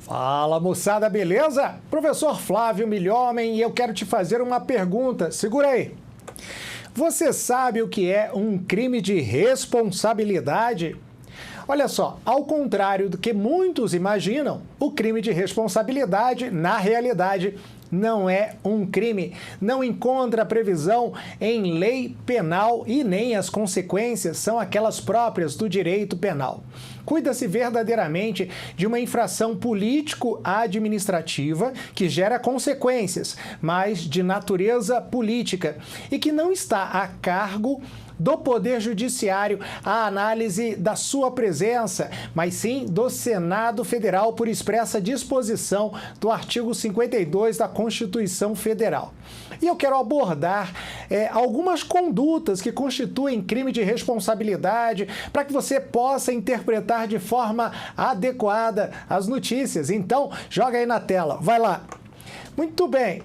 Fala, moçada, beleza? Professor Flávio Milhomem, e eu quero te fazer uma pergunta. Segura aí. Você sabe o que é um crime de responsabilidade? Olha só, ao contrário do que muitos imaginam, o crime de responsabilidade, na realidade, não é um crime. Não encontra previsão em lei penal e nem as consequências são aquelas próprias do direito penal. Cuida-se verdadeiramente de uma infração político-administrativa que gera consequências, mas de natureza política e que não está a cargo do Poder Judiciário a análise da sua presença, mas sim do Senado Federal por expressa disposição do artigo 52 da Constituição Federal. E eu quero abordar algumas condutas que constituem crime de responsabilidade para que você possa interpretar de forma adequada as notícias. Então, joga aí na tela, vai lá. Muito bem.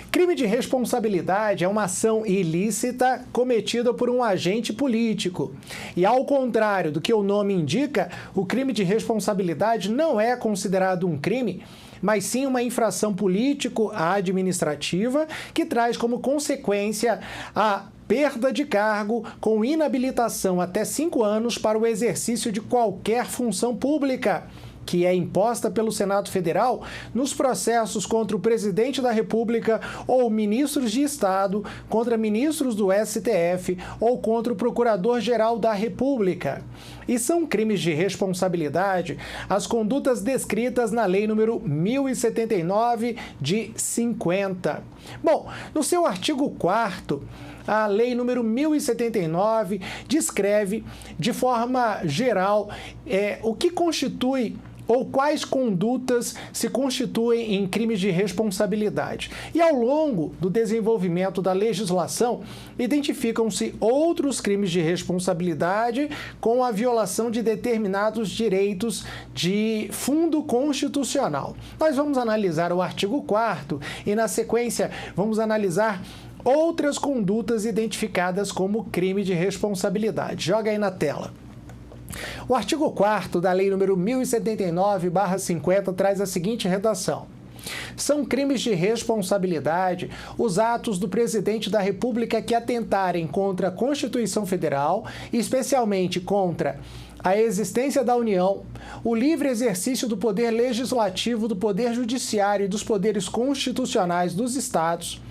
Crime de responsabilidade é uma ação ilícita cometida por um agente político. E ao contrário do que o nome indica, o crime de responsabilidade não é considerado um crime, mas sim uma infração político-administrativa que traz como consequência a perda de cargo com inabilitação até 5 anos para o exercício de qualquer função pública, que é imposta pelo Senado Federal nos processos contra o presidente da República ou ministros de Estado, contra ministros do STF ou contra o Procurador-Geral da República. E são crimes de responsabilidade as condutas descritas na Lei nº 1079 de 50. Bom, no seu artigo 4º, a Lei nº 1079 descreve de forma geral o que constitui ou quais condutas se constituem em crimes de responsabilidade. E ao longo do desenvolvimento da legislação, identificam-se outros crimes de responsabilidade com a violação de determinados direitos de fundo constitucional. Nós vamos analisar o artigo 4º e, na sequência, vamos analisar outras condutas identificadas como crime de responsabilidade. Joga aí na tela. O artigo 4º da Lei nº 1079/50 traz a seguinte redação: são crimes de responsabilidade os atos do presidente da República que atentarem contra a Constituição Federal, especialmente contra a existência da União, o livre exercício do poder legislativo, do poder judiciário e dos poderes constitucionais dos Estados,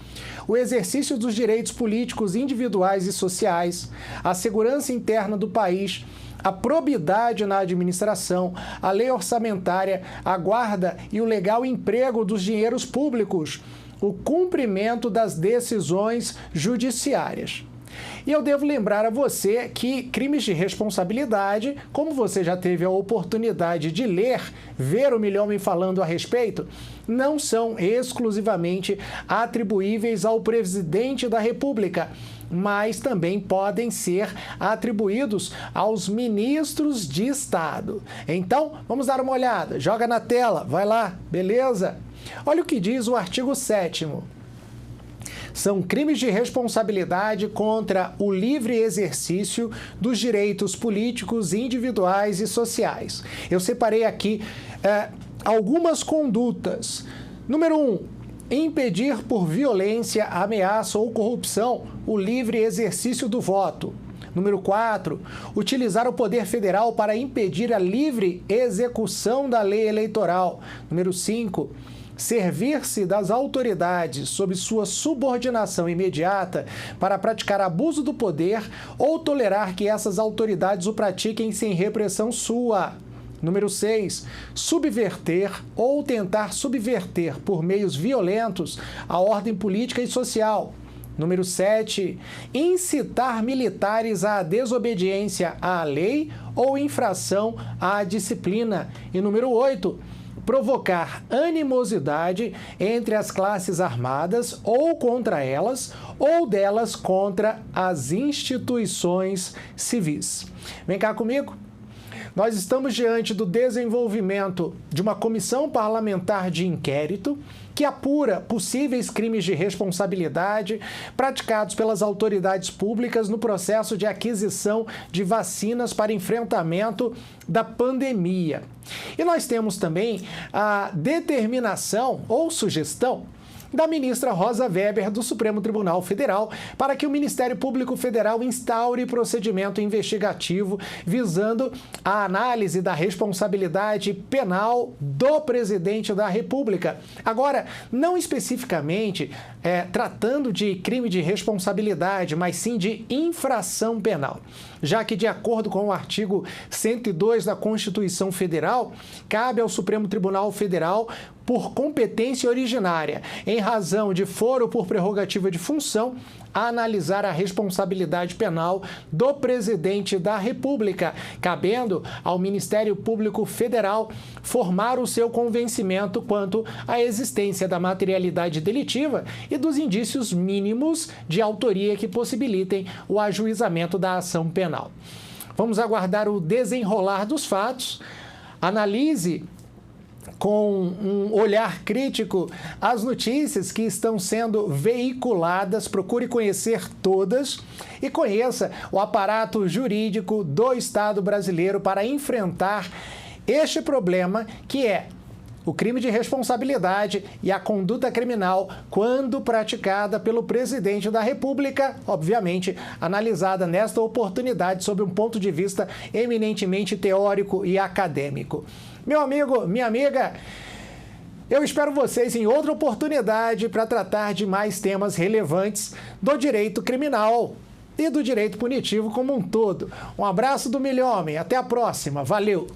o exercício dos direitos políticos individuais e sociais, a segurança interna do país, a probidade na administração, a lei orçamentária, a guarda e o legal emprego dos dinheiros públicos, o cumprimento das decisões judiciárias. E eu devo lembrar a você que crimes de responsabilidade, como você já teve a oportunidade de ver o Milhomem falando a respeito, não são exclusivamente atribuíveis ao presidente da República, mas também podem ser atribuídos aos ministros de Estado. Então, vamos dar uma olhada. Joga na tela, vai lá, beleza? Olha o que diz o artigo 7º. São crimes de responsabilidade contra o livre exercício dos direitos políticos, individuais e sociais. Eu separei aqui algumas condutas. Número 1. Impedir por violência, ameaça ou corrupção o livre exercício do voto. Número 4. Utilizar o poder federal para impedir a livre execução da lei eleitoral. Número 5. Servir-se das autoridades sob sua subordinação imediata para praticar abuso do poder ou tolerar que essas autoridades o pratiquem sem repressão sua. Número 6. Subverter ou tentar subverter por meios violentos a ordem política e social. Número 7. Incitar militares à desobediência à lei ou infração à disciplina. E número 8. Provocar animosidade entre as classes armadas ou contra elas, ou delas contra as instituições civis. Vem cá comigo. Nós estamos diante do desenvolvimento de uma comissão parlamentar de inquérito que apura possíveis crimes de responsabilidade praticados pelas autoridades públicas no processo de aquisição de vacinas para enfrentamento da pandemia. E nós temos também a determinação ou sugestão da ministra Rosa Weber, do Supremo Tribunal Federal, para que o Ministério Público Federal instaure procedimento investigativo visando a análise da responsabilidade penal do presidente da República. Agora, não especificamente tratando de crime de responsabilidade, mas sim de infração penal, já que, de acordo com o artigo 102 da Constituição Federal, cabe ao Supremo Tribunal Federal, por competência originária, em razão de foro por prerrogativa de função, a analisar a responsabilidade penal do presidente da República, cabendo ao Ministério Público Federal formar o seu convencimento quanto à existência da materialidade delitiva e dos indícios mínimos de autoria que possibilitem o ajuizamento da ação penal. Vamos aguardar o desenrolar dos fatos. Analise com um olhar crítico as notícias que estão sendo veiculadas, procure conhecer todas e conheça o aparato jurídico do Estado brasileiro para enfrentar este problema que é o crime de responsabilidade e a conduta criminal quando praticada pelo presidente da República, obviamente analisada nesta oportunidade sob um ponto de vista eminentemente teórico e acadêmico. Meu amigo, minha amiga, eu espero vocês em outra oportunidade para tratar de mais temas relevantes do direito criminal e do direito punitivo como um todo. Um abraço do Milhomem, até a próxima, valeu!